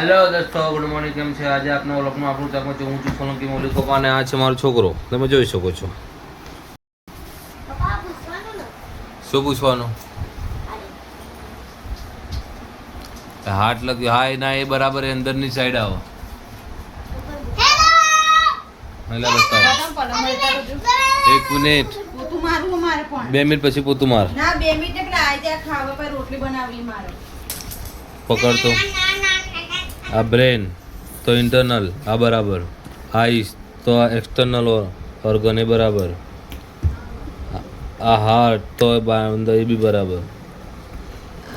Hello દોસ્તો, good morning. કેમ છે? આજે આપના વ્લોગમાં આપણું ચાકમાં હું છું સોલંકી મૌલિક પપ્પા અને આ છે મારો છોકરો. તમે જોઈ શકો છો. શું પૂછવાનું? હાથ લગ્યું. હા ના, એ બરાબર અંદરની સાઈડ આવો. હેલો બતાવો. 1 મિનિટ, 2 મિનિટ પછી પોતું માર. ના 2 મિનિટ એટલે આઈ જા ખાવા પર રોટલી બનાવી મારે. પકડતો આ બ્રેન તો ઇન્ટરનલ, આ બરાબર. આઈસ તો આ એક્સટર્નલ ઓર્ગન, એ બરાબર. આ હાર્ટ તો અંદર, એ બી બરાબર.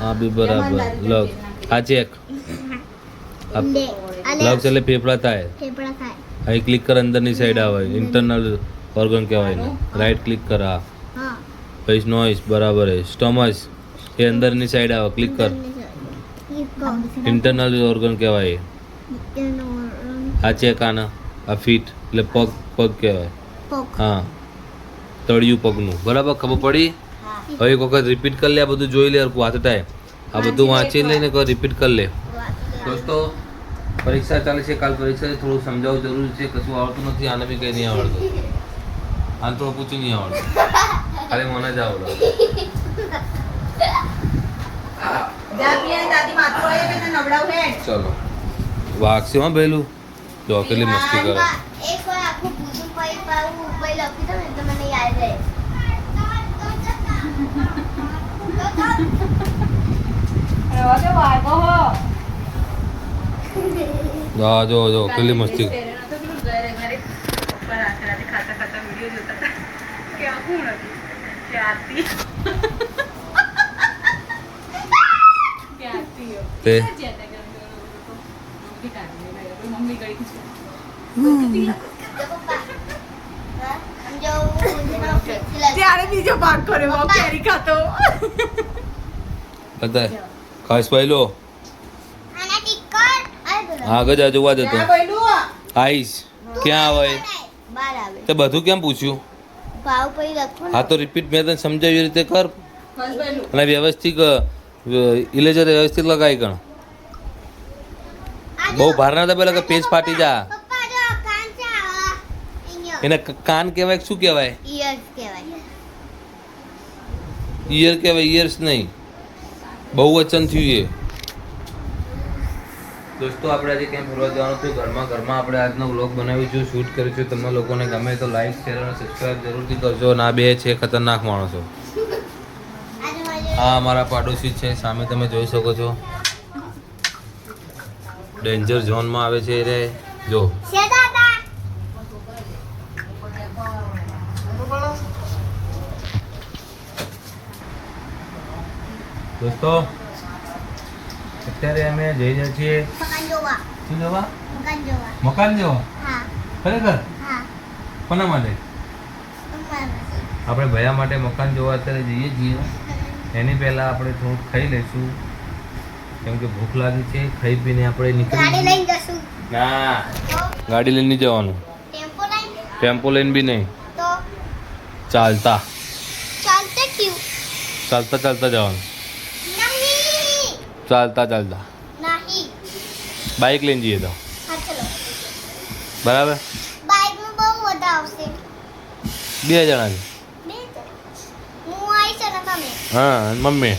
આ બી બરાબર. લગ આ ચેક લગ એટલે ફેફડા થાય. અહીં ક્લિક કર, અંદરની સાઈડ આવે, ઇન્ટરનલ ઓર્ગન કહેવાય ને. રાઈટ ક્લિક કર. હા પછી નોઈસ બરાબર. સ્ટમચ એ અંદરની સાઈડ આવે, ક્લિક કર. ઇન્ટરનલ ઓર્ગન કહેવાય. આ ચેક આના. આ ફીટ એટલે પગ, પગ કહેવાય. હા, તળિયું પગનું. બરાબર, ખબર પડી? હવે એક વખત રિપીટ કરી લે. આ બધું જોઈ લે. વાત થાય. આ બધું વાંચી લઈને રિપીટ કરી લે. દોસ્તો, પરીક્ષા ચાલે છે. કાલ પરીક્ષા થોડું સમજાવવું જરૂરી છે. કશું આવડતું નથી. આને બી કંઈ નહીં આવડતું. આને થોડું પૂછું નહીં આવડતું. ખાલી મને જ આવડે. ચલો વાગશે. હા ભેલું જો કેટલી મસ્તી કરે. હા જો જો કેટલી મસ્તી. તે ત્યારે બીજો ભાગ કર્યો કેરી ખાતો. બતાય ખાસ પહેલો આગળ આ જોવા જતો. આઈસ ક્યાં આવે? તે બધું કેમ પૂછ્યું? હા તો રિપીટ મેં તને સમજાવી રીતે કર અને વ્યવસ્થિત ઇલેજર વ્યવસ્થિત લગાવી ગણ. બહુ ભાર ના પેલા કે પેજ ફાટી જા. એને કાન કહેવાય શું કહેવાય? ઈયર કહેવાય, ઈયર્સ નહીં. બહુ વચન થયું એ. દોસ્તો, આપણે આજે ક્યાં ફરવા જવાનું હતું? ઘરમાં આપણે આજનો વ્લોગ બનાવીશું, શૂટ કરીશું. તમને લોકોને ગમે તો લાઈક, શેર અને સબસ્ક્રાઈબ જરૂરથી કરજો. ના બે છે ખતરનાક માણસો. હા અમારા પાડોશી છે, સામે તમે જોઈ શકો છો. ડેન્જર ઝોનમાં આવે છે રે. જો દોસ્તો, અત્યારે અમે જઈ રહ્યા છીએ શું જોવા? મકાન જોવા. ખરેખર? કોના માટે? આપણે ભયા માટે મકાન જોવા અત્યારે જઈએ છીએ. એની પહેલા આપણે થોડુંક ખાઈ લઈશું, કેમ કે ભૂખ લાગી છે. ખાઈ પીને આપણે નીકળી. ના, ગાડી લઈને નહીં જવાનું. ટેમ્પો લઈને બી નહીં. ચાલતા ચાલતા ચાલતા જવાનું. ચાલતા ચાલતા બાઇક લઈને જઈએ તો બરાબર. 2 જણા છે. હા, મમ્મી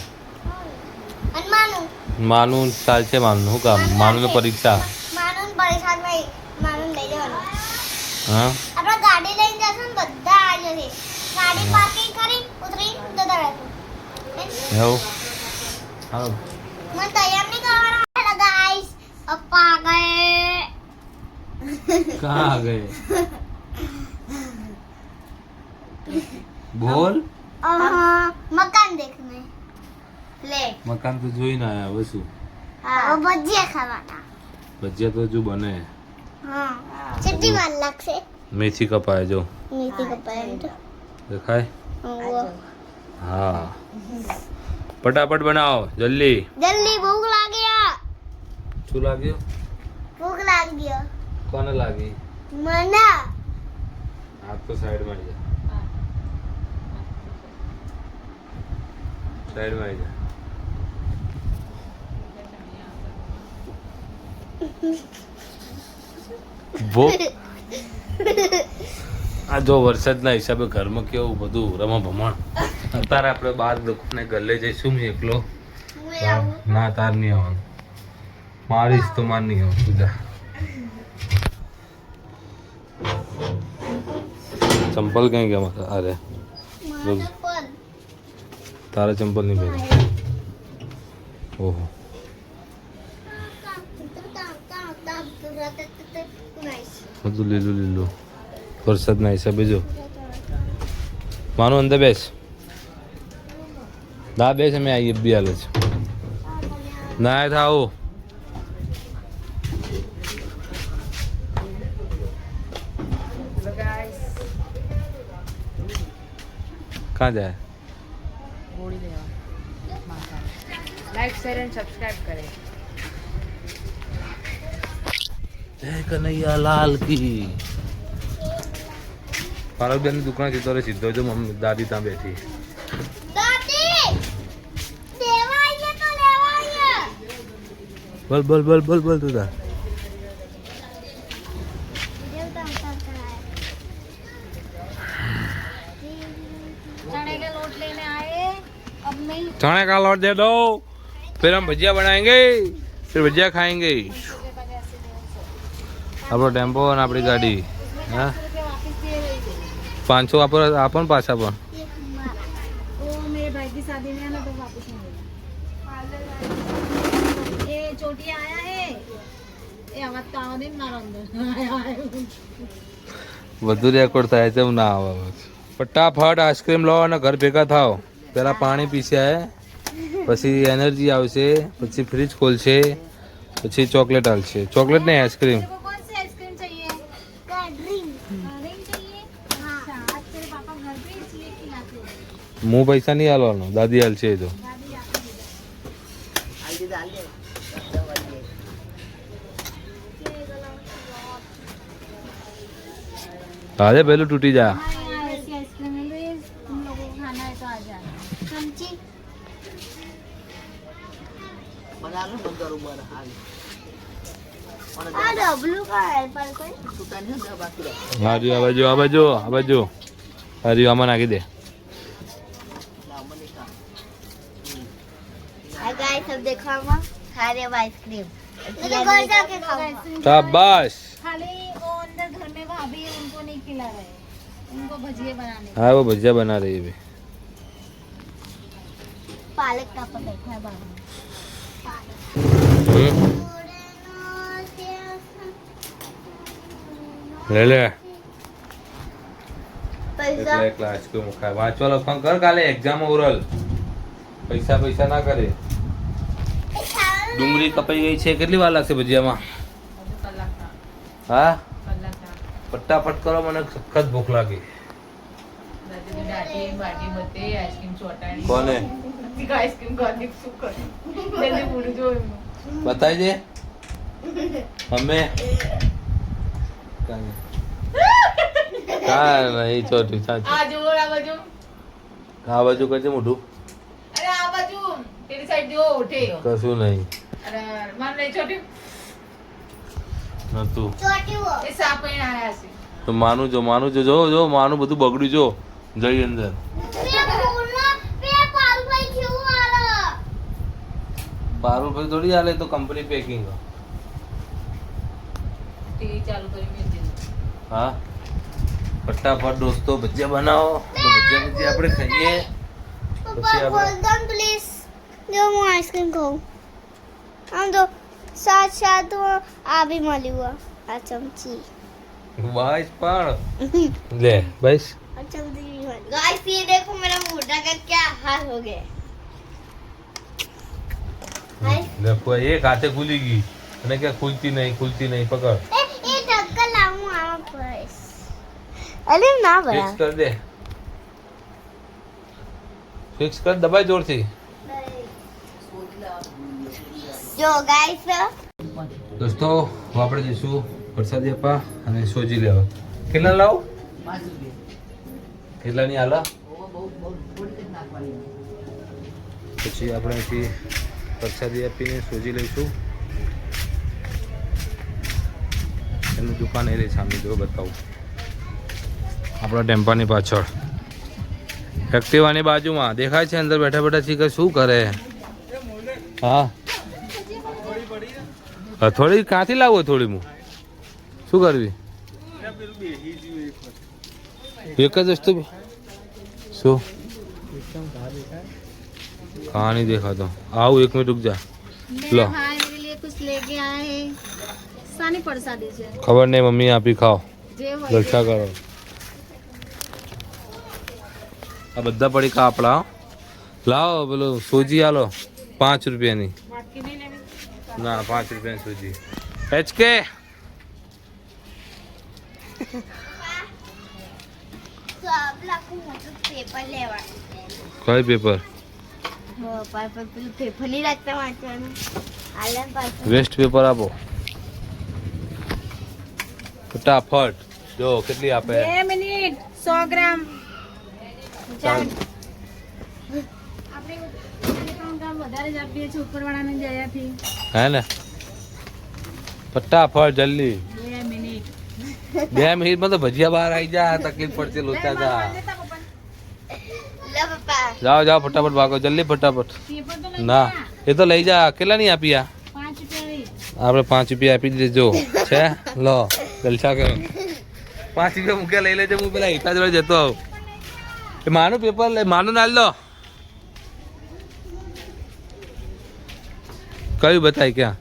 માનું ચાલશે. માનું શું કામ? માનું પરીક્ષા. હા, ગાડી લઈને જશું ને બધા આવી જશે. ગાડી પાર્કિંગ કરી ઉતરી જતા રહેશું. એવું હાલો. મને તૈયાર નહીં કરવાના ગાઈસ. અપ્પા ગયે. कहाँ आ गए? बोल. મકાન દેખને. લે મકાન તો જોઈને આયા. હવે શું? હા, ભજીયા ખાવાના. ભજીયા તો હજુ બને. હા, કેટલી વાર લાગશે? મેથી કપાય જો. મેથી કપાય દેખાય? હા, ફટાફટ બનાવો જલ્દી. જલ્દી, ભૂખ લાગી. શું લાગ્યું? ભૂખ લાગી. કોને લાગી? મને. હાથ તો સાઈડમાં જા. સાઈડમાં જા. આ જો વરસાદના હિસાબે ઘરમાં કેવું બધું રમા ભમણ. અત્યારે આપણે બહાર દુકાને ગલ્લે જઈશું. હું એકલો ના, તાર નહીં આવવાનું. મારીશ તો માર નહીં આવવાનું. તું જા. ચંપલ કઈ ગયા? અરે તારા ચંપલ નહીં પહેરે. ઓહો, બધું લીલું લીલું વરસાદના હિસાબે. જો માનું અંદર બેસ. ના બેસ, અમે આવીએ બી હાલે છે. ના થાઓ. कहाँ जाए? लाइक शेयर एंड सब्सक्राइब करें. जय कन्हैया लाल की. पार्वती ની દુકાન સીધો રે સીધો. જો મમ્મી દાદી ત્યાં બેઠી. દાદી લેવા આઈએ તો લેવા આઈએ. બોલ બોલ બોલ બોલ બોલ તું તા. चने का लोट लेने आए. अब मैं चने का लौट दे दो, फिर हम भजिया बनाएंगे, फिर भजिया खाएंगे. આપણો ટેમ્પો અને આપણી ગાડી. હા, 500 આપો ને પાછા પણ. वो मेरे भाई की शादी में है ना, तो वापस नहीं मिलेगा. ये चोटिया आया है. ये आवाज तो आवा दे मारो अंदर. વધુ રેકોર્ડ થાય છે. ના આવે. ફટાફટ આઈસ્ક્રીમ લો અને ઘર ભેગા થાવ. પહેલાં પાણી પીસ્યા, પછી એનર્જી આવશે, પછી ફ્રીજ ખોલશે, પછી ચોકલેટ આવશે. ચોકલેટ નહીં, આઈસ્ક્રીમ. तेरे को कौन सी आइसक्रीम चाहिए? ड्रिंक. रिंग चाहिए? अच्छा, आज तेरे पापा घर पे इसलिए खिलाते हैं. હું પૈસા નહીં હાલવાનો, દાદી હાલ છે એ તો. दादी आपको આજે પહેલું તૂટી જા. हमारे यहाँ ऐसी आइसक्रीम मिल रही है. तुम लोगों को खाना है तो आ जाना. समझी. आ डब्लू का है पर कोई. હા જો આ બાજુ, આ બાજુ, આ બાજુ. હરી આમાં નાખી દે. हाय गाइस, अब देखो हम खा रहे हैं आइसक्रीम. तो घर जाके खाऊंगा. શાબાશ. खाली वो अंदर घर में भाभी है, उनको नहीं खिला रहे. उनको भजिए बनाने. हाँ वो भजिया बना रही है. पालक का पर बैठा है बाबू. લે લે. पैसा એકલા આઈસ્ક્રીમ ખાય. વાંચવા લખવાનું કર. કાલે એક્ઝામ ઓરલ. પૈસા પૈસા ના કરે. ડુંગળી કપાઈ ગઈ છે. કેટલી વાર લાગશે ભજીયામાં? હા, ફટાફટ કરો, મને સખત ભૂખ લાગી. કોને બતાવી દે? અમે કા નહીં ચોટ્યું. સાચું. આ બાજુ કરજે મોઢું. કશું નહીં નતું. छोटी वो. તો માનું જો, માનું જો. જો જો માનું બધું બગડ્યું. જો જઈ અંદર. પારુલ ભાઈ થોડી હાલે તો કંપની પેકિંગ. હા, ફટાફટ દોસ્તો ભજીયા બનાવો. તો ભજીયા ભજીયા આપણે ખાઈએ. પછી આપણે प्लीज जो मैं आइसक्रीम खाऊं. हम तो साथ साथ आ भी माली हुआ. आ चमची. વાઈસ પણ લે બસ. गाइस ये देखो मेरा मोटा का क्या हाल हो गया. देखो एक हाथे खुली गई અને કે ખુલતી નહીં, ખુલતી નહીં. પકડ. ये ढक्कन लाऊं आप बस. अरे ना बड़ा. ફિક્સ કર દે. ફિક્સ કર, દબાઈ જોરથી. जो गाइस દોસ્તો આપણે જઈશું પ્રસાદી આપવા અને સોજી લેવા. કેટલા લાવું? 5 રૂપિયા. કેટલાની હાલા? પછી આપણે અહીંથી પ્રસાદી આપીને સોજી લઈશું. એની દુકાન એ રહી સામે, જો બતાવું આપણા ટેમ્પાની પાછળ, એક્ટિવાની બાજુમાં દેખાય છે. અંદર બેઠા બેઠા શીખે શું કરે. હા થોડી ક્યાંથી લાવો થોડી હું શું કરવી એક જ વસ્તુ શું कहाँ नहीं देखा तो आओ 1 मिनट रुक जा लो भाई मेरे लिए कुछ लेके आए हैं सानी प्रसादी છે खबर नहीं मम्मी आप ही खाओ જે હોય जलसा करो આ બધા પડીકા આપણા લાવો બોલો સોજી આલો 5 રૂપિયાની બાકી નહીં લેવી ના 5 રૂપિયાની સોજી એચકે તો આપલા કો મોટું પેપર લેવાનું કઈ પેપર પેપર પેલું પેપર નહીં રાખતા વાંચવાનું આલે પાછું વેસ્ટ પેપર આપો ફટાફટ જો કેટલી આપે 2 મિનિટ 100 ગ્રામ ચાલ. આપણે 3 ગ્રામ વધારે જ આપીએ છીએ ઉપરવાળાને જયાથી હે ને ફટાફટ જલ્દી 2 મિનિટ 2 મિનિટમાં તો ભજીયા બહાર આવી જા તકલીફ પડશે લોચા જા લે પપ્પા જાઓ જાઓ ફટાફટ ભાગો જલ્દી ફટાફટ પેપર તો લઈ ના એ તો લઈ જા કેટલા નહીં આપી આ 5 રૂપિયા આપણે 5 રૂપિયા આપી દેજો છે લો જલસા કરો 5 રૂપિયા મૂક્યા લઈ લેજે હું પેલા હિતા જોડે જતો આવું એ માનું પેપર લે માનું નાલ દો કયું બતાય ક્યાં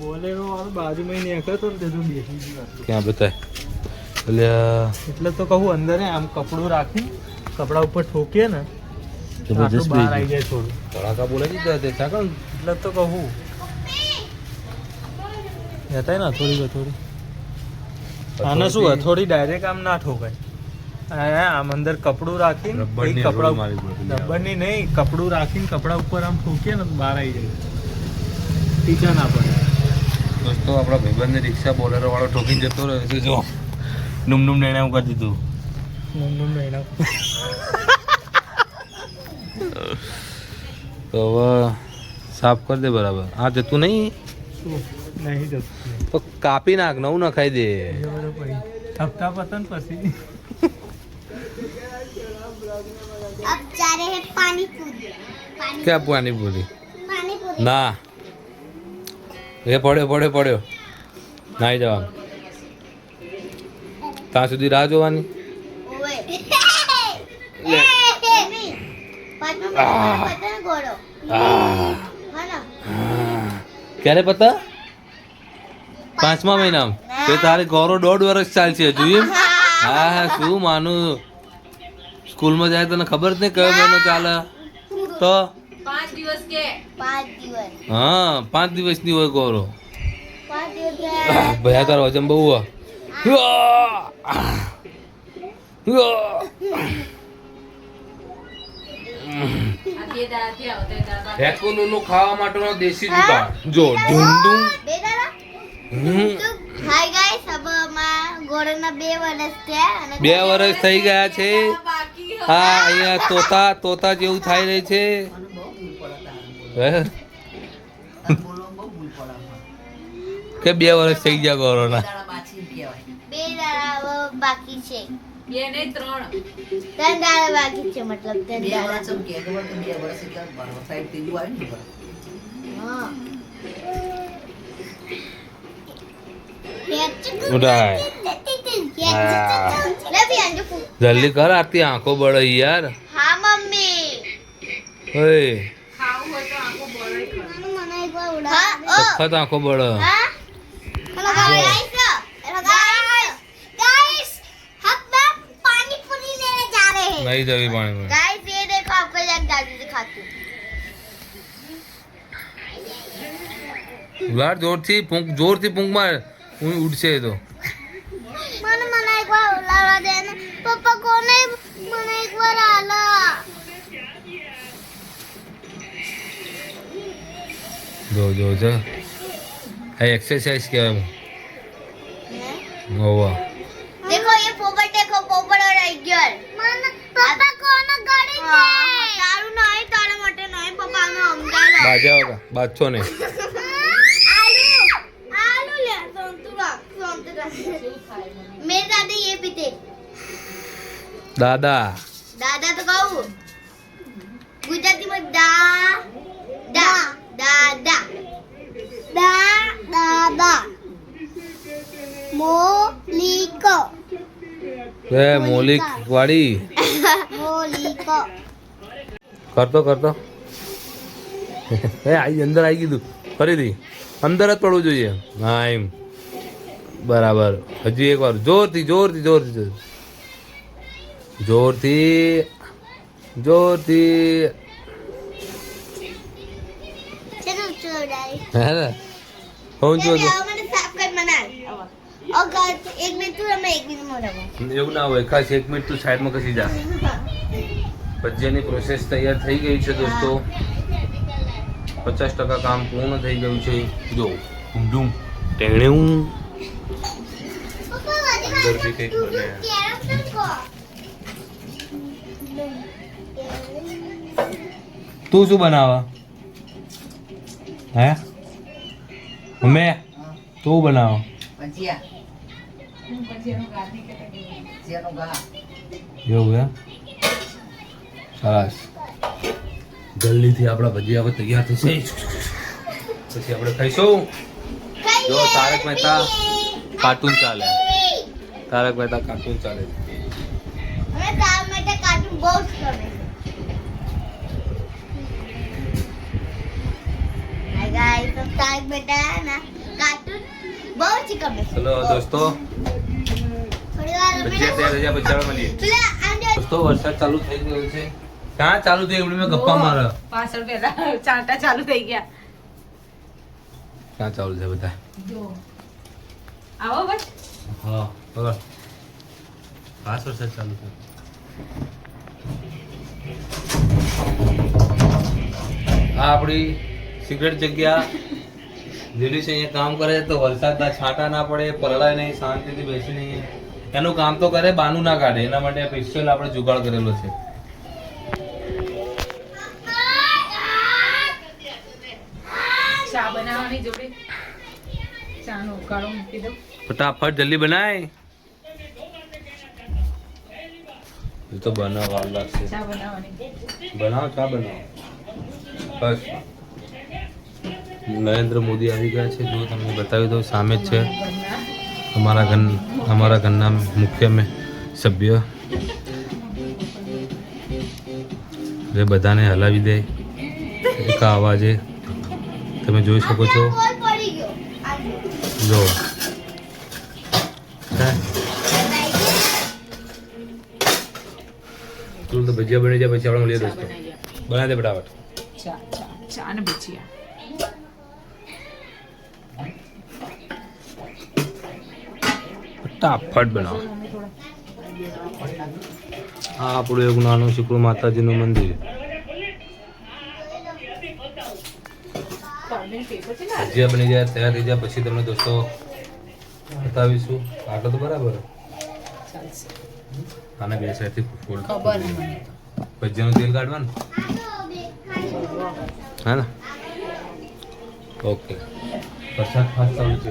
બોલેરો વાળો બાજુમાં નહીં હતો ને તે તો બેસી ગયો ક્યાં બતાય એટલે એટલે તો કહું અંદર આમ કપડું રાખી કપડા ઉપર ઠોકીએ ને જબરજસ્ત બહાર આવી જાય થોડું તડાકા બોલે છે તે ચાકણ એટલે તો કહું જતાય ને થોડી આને શું થોડી ડાયરેક્ટ આમ ના ઠોકાય આમ અંદર કપડું રાખીને રબરની પછી કપડા રોલ મારી દીધી. રબરની નહીં કપડું રાખીને કપડા ઉપર આમ ઠોકીએ ને તો બહાર આવી જાય ટીચા ના પડે દોસ્તો આપણા ભાઈબંધને રિક્ષા બોલેરો વાળો ઠોકીને જતો રહ્યો છે જો ડુમડુમ નેણા કરી દીધું તો હવે સાફ કરી દે બરાબર હા જતું નહીં નહીં જતું તો કાપી નાખ નવું ન ખાઈ દે હપ્તા પતન પછી अब जा रहे हैं पानी पूरी ક્યાં પાણીપુરી पानी पूरी ના એ પડ્યો નાઈ જવાનું ત્યાં સુધી રાહ જોવાની ओए ले। पता घोड़ो આહ, है ना ક્યારે પતા 5મા મહિનામાં તે તારે ગૌરવ 1.5 વર્ષ ચાલશે હજુ એમ હા હા શું માનું સ્કૂલમાં જાય તને ખબર જ નહીં કયો મહિનો ચાલે તો 5 દિવસ કે 5 દિવસ હા 5 દિવસની હોય ગૌરવ 5 દિવસ ભયા તારો વજન બહુ હોય હેકોનું ખાવા માટેનો દેશી જુગાડ જો ઢૂંઢું બે દાડા તો હાય ગાઈસ હવે માં ઘોડાના 2 વર્ષ થયા અને 2 વર્ષ થઈ ગયા છે હા અહીંયા તોતા જેવું થાય રહી છે હે? કે 2 વર્ષ થઈ ગયા કોરોના 2 દાડા હવે બાકી છે 3 દાડા બાકી છે મતલબ 3 દાડા હા ઉડાય જલ્દી કર આરતી આંખો બળે યાર હા મમ્મી ઓય મને એક વાર ઉડા સખત આંખો બળે हाँ? हेलो गाइस गाइस हम लोग पानी पूरी लेने जा रहे हैं નહીં જવી પાણી गाइस ये देखो आपको एक दादी दिखाती हूँ લાડ જોરથી ફૂંક માર હું ઉડશે એ તો મને एक बार उलावा देना पापा को नहीं મને एक बार आला જો આ એક્સરસાઇઝ કહેવાય હોવા देखो ये देखो पोपट और टाइगर मन पापा को ना गाड़ी दे तारू नहीं तारे मोटे नहीं पापा ने समझाला બાજા હોગા બાદશો ને आलू ले संतरा संतरा मेरे दादा ये पीते દાદા दादा तो कहूँ गुजराती में दा दा दादा दा दादा मोलिको એ મોલિક વાળી मोलिको કરતો એ આઈ અંદર આવી ગયું ફરીથી અંદર જ પડવું જોઈએ હા એમ બરાબર હજી એક વાર જોરથી જોરથી જોરથી જોરથી જોરથી चलो चोराई હે ને હું છું मैंने साफ कर मना और एक मिनट तू मैं एक मिनट मोड़ा એવું ના હોય ખાસ 1 મિનિટ તું સાઈડમાં ખસી જા ભજીયાની પ્રોસેસ તૈયાર થઈ ગઈ છે દોસ્તો 50% કામ પૂર્ણ થઈ ગયું છે જો ડૂમ ટેણે હું અંદર બી કંઈક બને તું શું બનાવા હે મમ્મી તું બનાવો એવું એમ સરસ જલ્દીથી આપણા ભજીયા હવે તૈયાર થશે પછી આપણે ખાઈશું જો તારક મહેતા કાર્ટૂન ચાલે તારક મહેતા કાર્ટૂન ચાલે हमें तारक मेहता कार्टून बहुत गमे हाय गाइस तो तारक मेहता है ना कार्टून बहुत ही गमे ચલો દોસ્તો थोड़ी बार ભજીયા તૈયાર થઈ જાય પછી આપણે મળીએ દોસ્તો વરસાદ ચાલુ થઈ ગયો છે ક્યાં ચાલુ થઈ એવડી મેં ગપ્પા મારે પાછળ પેલા ચાંટા ચાલુ થઈ ગયા ક્યાં ચાલુ છે બધા જો આવો બસ હા બરાબર ખાસ વરસાદ ચાલુ છે આ આપણી સિક્રેટ જગ્યા જેલી છે અહીંયા કામ કરે તો વરસાદના છાંટા ના પડે પલળાય નહીં શાંતિથી બેસી નહીં એનું કામ તો કરે બાનું ના કાઢે એના માટે સ્પેશિયલ આપણે જુગાડ કરેલો છે ચા બનાવવાની જોડે ચાનો ઉકાળો મૂકી દો ફટાફટ જલ્દી બનાય એ તો બનાવવા લાગશે ચા બનાવવાની બનાવો ચા બનાવો બસ નરેન્દ્ર મોદી આવી ગયા છે જો તમને બતાવી દઉં સામે જ છે અમારા ઘરના મુખ્ય સભ્ય એ બધાને હલાવી દે એક અવાજે તમે જોઈ શકો છો बॉल पड़ी गयो જો તું તો ભજીયા બની જાય પછી આપણે મળીએ દોસ્તો બનાવી દે ફટાફટ ચા ચા ચા ને ભજીયા ફટાફટ બનાવો આ આપણું એક નાનું શીકડું માતાજીનું મંદિર ભજીયા બની જાય તૈયાર થઈ જાય પછી તમને દોસ્તો બતાવીશું આટલો તો બરાબર ચાલશે આને બે સાઈડથી ફોલ્ડ ખબર નહીં મને ભજીયાનું તેલ કાઢવાનું હા ને ઓકે વરસાદ ખાસ ચાલુ છે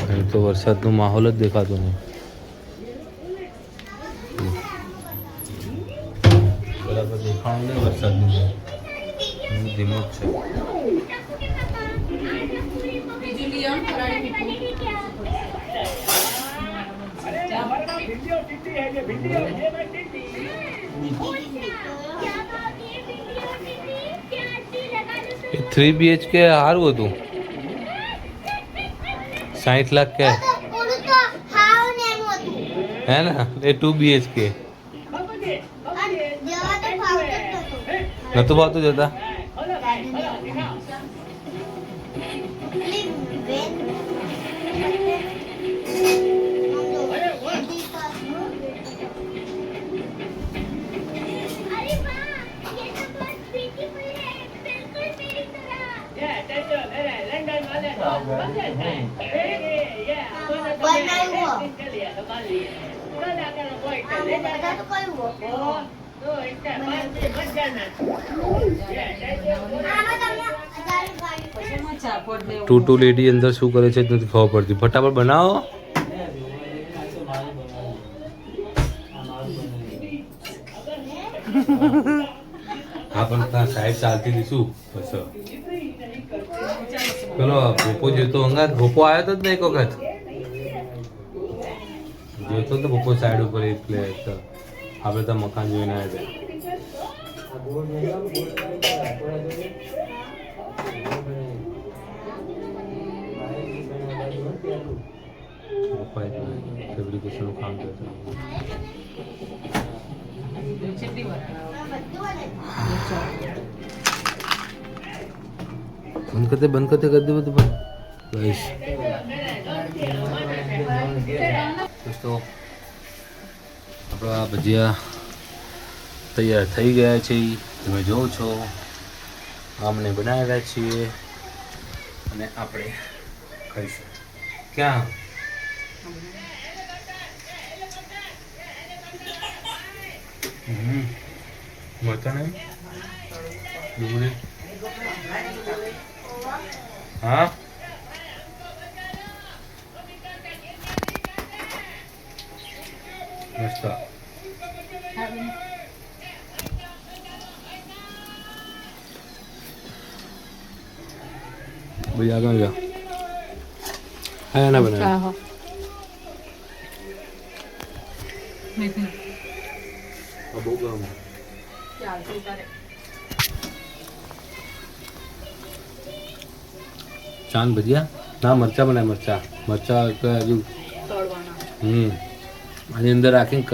અહીં તો વરસાદનો માહોલ જ દેખાતો નહીં બરાબર દેખાણું નહીં વરસાદનું ધીમો જ છે બીજું લઈ આવો ને ફરાળી મીઠું એ 3 BHK સારું હતું 60 લાખ કે ઓલું તો હાવ ને એમ હતું હે ને એ 2 BHK અને જવા તો ફાવતું નતું ભાવતું જતા ટુ લેડી અંદર શું કરે છે નથી ખબર પડતી. ફટાફટ બનાવો. હા પણ ત્યાં સાઈડ ચાલતી હતી શું બસ પેલો ભોપો જોતો અંગાત ભોપો આવ્યો તો જ ને એક વખત જોતો તો ભોપો સાઈડ ઉપર એટલે આપણે તો મકાન જોઈને આવ્યા હતા. ફેબ્રિકેશનનું કામ કરતા બંધ કરતે કરી દે બધું પણ ગાઈસ. દોસ્તો આપણા ભજીયા તૈયાર થઈ ગયા છે. તમે જોવો છો આમને બનાવેલા છીએ અને આપણે ખાઈશું. ક્યાં મરચાં નહીં ડુંગળી હા મસ્ત. ભાઈ આગળ જા. હા ના બનાવે બહુ ગરમ. ચાંદ ભજીયા ના મરચા બનાય મરચા હજુ આની અંદર રાખીને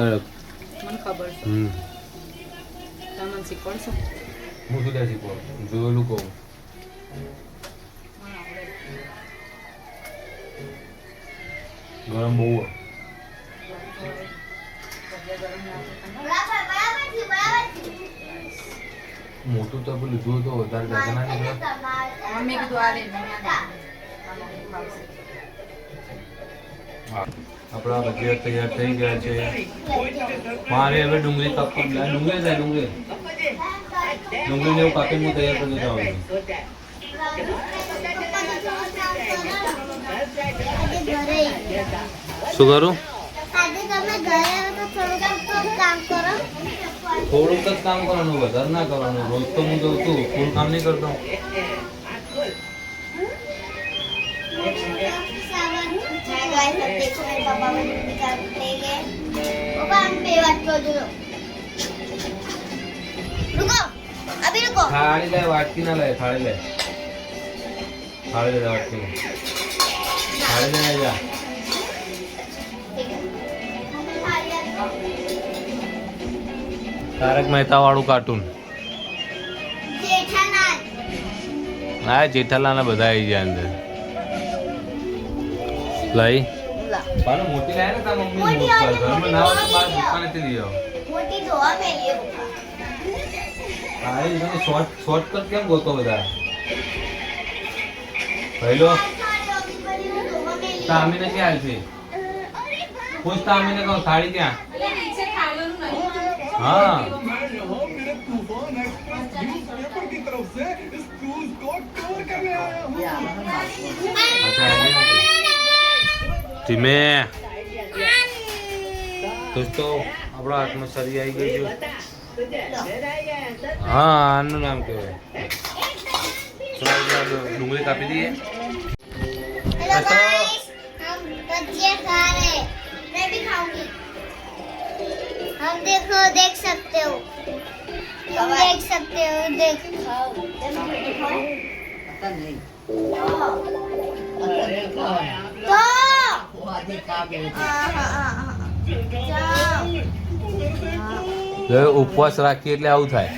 હું શું શીખવા જોયેલું કહું. ગરમ બહુ મોટું તો પેલું લીધું તો વધારે જાગા ના નીકળે. આપણા ભજીયા તૈયાર થઈ ગયા છે. મારે હવે ડુંગળી કાપી ડુંગળી ને એવું કાપીને હું તૈયાર કરી દેતા હોઉં. શું કરું? થોડુંક જ કામ કરવાનું, વધારે ના કરવાનું. રોજ તો હું જઉં છું, ફૂલ કામ નહીં કરતો. થાળી લે, વાટકી ના લે. થાળી લે વાટકી. થાળી લે જા. તારક મહેતા વાળું કાર્ટૂન. હા જેઠાલાલ ના બધા આવી જાય અંદર. લઈ મોટી લાય ને તાર મમ્મી ઘરમાં ના હોય તો બહાર દુકાનેથી લઈ આવો. હા એ તમે શોર્ટકટ કેમ ગોતો બધા? પહેલો તામીને ક્યાં છે? પૂછ તામીને કહું થાળી ક્યાં? हाँ ધીમે દોસ્તો આપણો હાથમાં સરી આવી ગઈ છે. હા આનું નામ કહેવાય. ડુંગળી કાપી દઈએ. हम देखो देख सकते हो तुम देख सकते हो देख તો ઉપવાસ રાખીએ એટલે આવું થાય.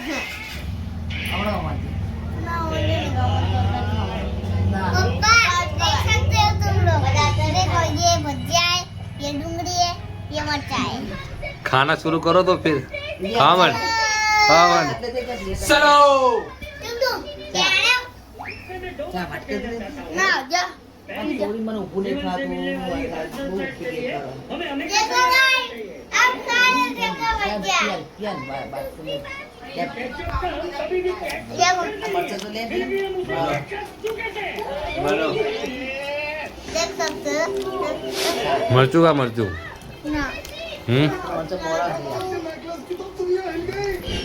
पप्पा देख सकते हो तुम लोग देखो ये भजिया है ये डूंगरी है ये मिर्चा है. खाना शुरू करो तो फिर खावन चलो तुम ना जा મને ઊભું નહીં થતું देखो गाइस अब सारे देखो મરચાં. ક્યાં બાર લે લેવું. મરચાં તો લે બોલો દેખ શકते મરચું કા મરચું ના. મરચાં મોડા છે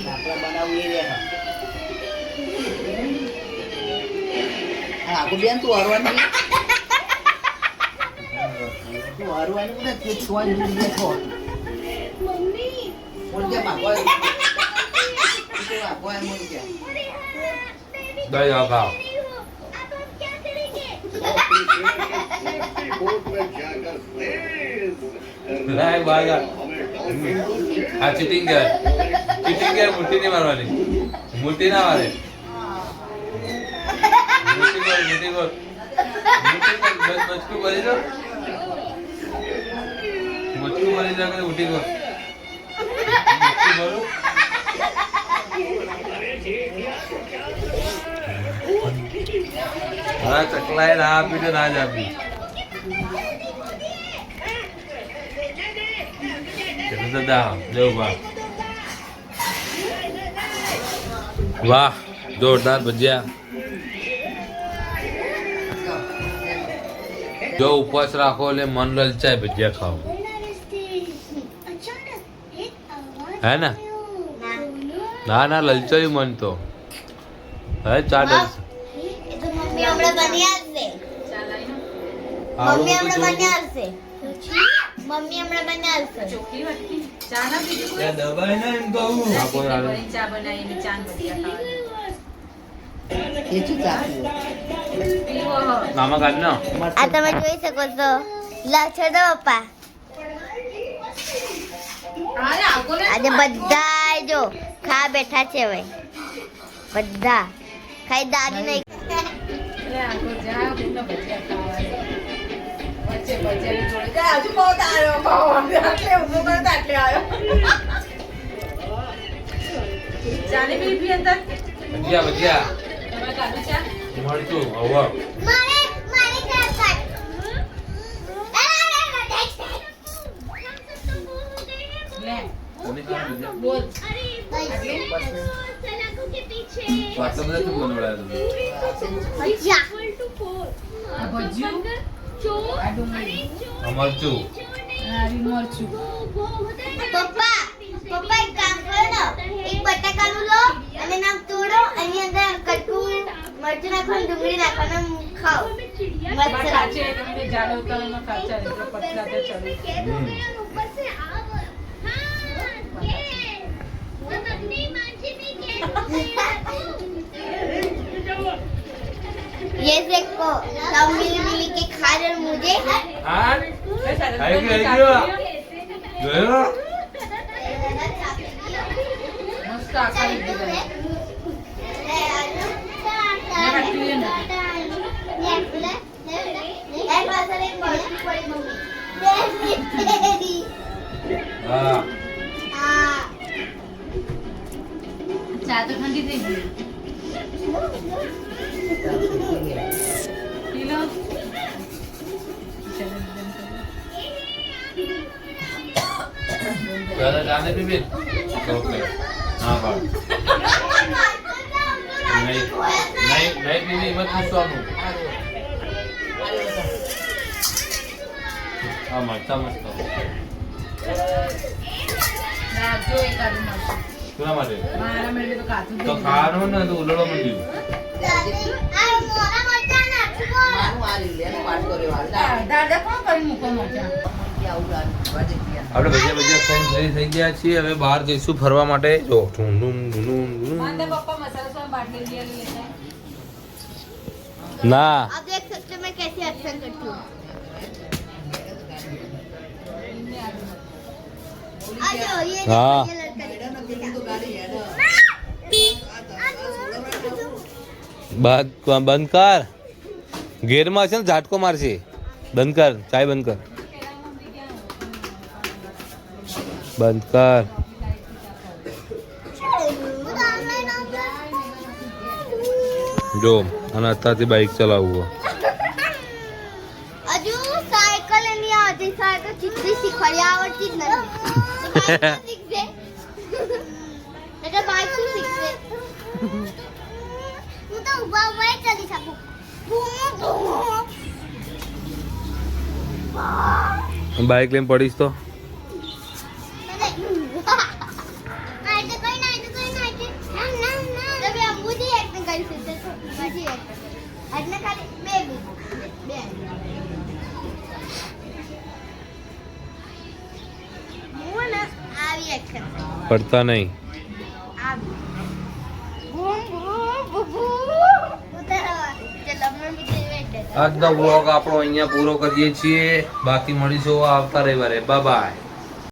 આપણે બનાવું એ રે હા આખું બેન તું હરવાની તું હરવાની ને તે છોય બેઠો મમ્મી બોલ કે બાપા તું બાપા મોઈ ગયા દઈ આખા લાય બાગા આ ચીટિંગ કર મુઠ્ઠી નહીં મારવાની મુઠ્ઠી ના મારે મુઠ્ઠી કર મચકું ભરી દો મચકું ભરી દો કે ઉઠી કર મચકું ભરું હા ચકલાએ ના આપી તો ના જ આપી દાદા જવું વાહ જોરદાર ભજીયા જો ઉપવાસ રાખો એટલે મન લલચાય ભજીયા ખાઓ હે ને ના ના લલચાયું મન તો હે ચાટ મમ્મી હમણાં બની આવશે. મમ્મી હમણાં બની આવશે. મમ્મી હમણાં બની આવશે. દબાઈ ના એમ કહું એ શું ચાખ્યું મામા કાઢ ના આ તમે જોઈ શકો છો. લાછો દો પપ્પા. આજે બધા જો ખા બેઠા છે હવે બધા ખાઈ દાદી નહીં. ભજીયા ભજીયા મળતું હવે આટલા બધા શું બનાવ્યા મરચું પપ્પા પપ્પા એક કામ કરો ને, એક બટાકાનું લો અને નામ તોડો, એની અંદર કટકું મરચું નાખવાનું, ડુંગળી નાખવાનું, ખાઓ. મસ્ત લાગે. ये देखो सब मिल मिल के खा रहे हैं मुझे. જોયો હા ચા તો ઠંડી થઈ ગઈ. પી લો. ज्यादा जाने भी बिल ओके हाँ बात नहीं नहीं नहीं नहीं मत पूछो हम हाँ मत मत રાખજો એકાદું મળશે. सुना मारे મારા મેળે તો કાચું तो खानो ना तो उलड़ो मत दी મારું આ લે ને વાત કર્યો આ દાદા કોણ કરી મૂકો મજા. આવું વાજે ગયા આપણે ભજીયા ભજીયા ખાઈને ફ્રી થઈ ગયા છીએ. હવે બહાર જઈશું ફરવા માટે. જો ઢૂંઢું ઢૂંઢું માનદે પપ્પા મસાલા સો બાટલી લઈ લેતા. ના आप देख सकते हो मैं कैसे एक्शन करती हूँ. आ जाओ ये हाँ। ये लड़का તો ગાડી હેડ બંધ કર. ઘેરમાં છે ને ઝાટકો મારશે. બંધ કર. ચાય બંધ કર. બંધ કર. જો અને અત્યારથી બાઇક ચલાવવું हजू साइकिल नहीं आती, साइकिल चित्ती सिखाड़ी आवड़ती नहीं. तो साइकिल सीख दे. હું તો ઊભા ઊભા જ ચાલી શકું. બાઇક લઈને પડીશ તો પડતા નહીં. આજનો વ્લોગ આપણો અહીંયા પૂરો કરીએ છીએ. બાકી મળીશું આવતા રવિવારે. Bye bye.